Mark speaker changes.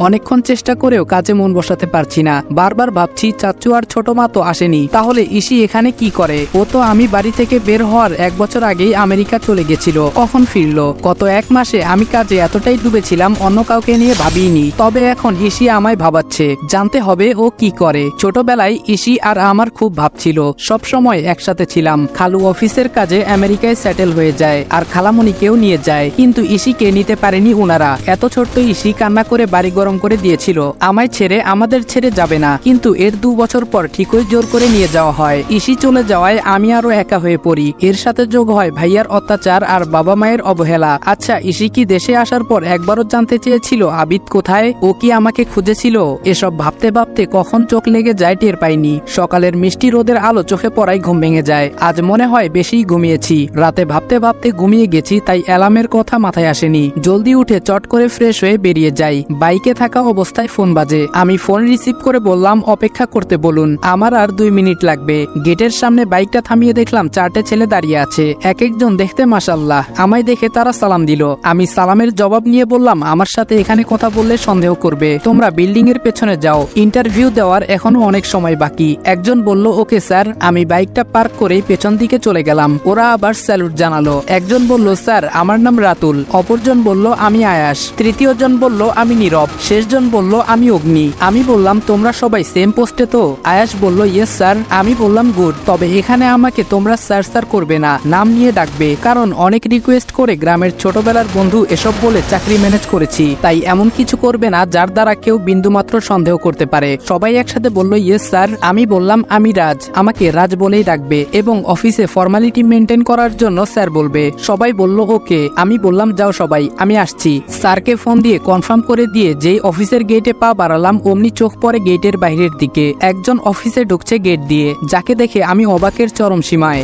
Speaker 1: অনেকক্ষণ চেষ্টা করেও কাজে মন বসাতে পারছি না। বারবার ভাবছি চাচু আর ছোট মা তো আসেনি, তাহলে ইসি এখানে কি করে? ও তো আমি বাড়ি থেকে বের হওয়ার 1 বছর আগেই আমেরিকা চলে গেছিল, কখন ফিরলো? গত 1 মাসে আমি কাজে এতটাই ডুবেছিলাম, অন্য কাউকে নিয়ে ভাবিনি। তবে এখন ইসি আমায় ভাবাচ্ছে, জানতে হবে ও কি করে। ছোটবেলায় ইসি আর আমার খুব ভাব ছিল, সব সময় একসাথে ছিলাম। খালু অফিসের কাজে আমেরিকায় সেটেল হয়ে যায় আর খালামণিকেও নিয়ে যায়, কিন্তু ইসিকে নিতে পারেনি ওনারা। এত ছোট্ট ইসি কান্না করে বাড়ি গরম করে দিয়েছিল, আমায় ছেড়ে আমাদের ছেড়ে যাবে না। কিন্তু এর 2 বছর পর ঠিকই জোর করে নিয়ে যাওয়া হয়। ইসি চলে যাওয়ায় আমি আরো একা হয়ে পড়ি। এর সাথে যোগ হয় ভাইয়ার অত্যাচার আর বাবা মায়ের অবহেলা। আচ্ছা, ইসি কি দেশে আসার পর একবারও জানতে চেয়েছিল আবিদ কোথায়? ও কি আমাকে খুঁজেছিল? এসব ভাবতে ভাবতে কখন চোখ লেগে যায় টের পাইনি। সকালের মিষ্টি রোদের আলো চোখে পড়ায় ঘুম ভেঙে যায়। আজ মনে হয় বেশি ঘুমিয়েছি। রাতে ভাবতে ভাবতে ঘুমিয়ে গেছি, তাই অ্যালার্মের কথা মাথায় আসেনি। জলদি উঠে চট করে ফ্রেশ হয়ে বেরিয়ে যাই। বাইকে থাকা অবস্থায় ফোন বাজে। আমি ফোন রিসিভ করে বললাম অপেক্ষা করতে বলুন, আমার আর 2 মিনিট লাগবে। গেটের সামনে বাইকটা থামিয়ে দেখলাম 4টে ছেলে দাঁড়িয়ে আছে, এক একজন দেখতে মাশাআল্লাহ। আমায় দেখে তারা সালাম দিল। আমি সালামের জবাব নিয়ে বললাম আমার সাথে এখানে কথা বললে সন্দেহ করবে, তোমরা বিল্ডিং এর পেছনে যাও, ইন্টারভিউ দেওয়ার এখনো অনেক সময় বাকি। একজন বলল ওকে স্যার। আমি বাইকটা পার্ক করে পেছন দিকে চলে গেলাম। ওরা আবার স্যালুট জানালো। একজন বলল স্যার আমার নাম রাতুল, অপরজন বলল আমি আয়াস, তৃতীয় জন বলল আমি নীরব, শেষজন বলল আমি অগ্নি। আমি বললাম তোমরা সবাই সেম পোস্টে তো? আয়াস বলল ইয়েস স্যার। আমি বললাম গুড, তবে এখানে আমাকে তোমরা স্যার স্যার করবে না, নাম নিয়ে ডাকবে, কারণ অনেক রিকোয়েস্ট করে গ্রামের ছোটবেলার বন্ধু এসব বলে চাকরি ম্যানেজ করেছি, তাই এমন কিছু করবে না যার দ্বারা কেউ বিন্দুমাত্র সন্দেহ করতে পারে। সবাই একসাথে বলল ইয়েস স্যার। আমি বললাম আমি রাজ, আমাকে রাজ বলেই ডাকবে, এবং অফিসে ফর্মালিটি মেনটেন করার জন্য স্যার বলবে। সবাই বলল ওকে। আমি বললাম যাও সবাই, আমি আসছি। স্যারকে ফোন দিয়ে কনফার্ম করে দিয়ে যেই অফিসের গেটে পা বাড়ালাম, অমনি চোখ পড়ে গেটের বাইরের দিকে। একজন অফিসে ঢুকছে গেট দিয়ে, যাকে দেখে আমি অবাকের চরম সীমায়।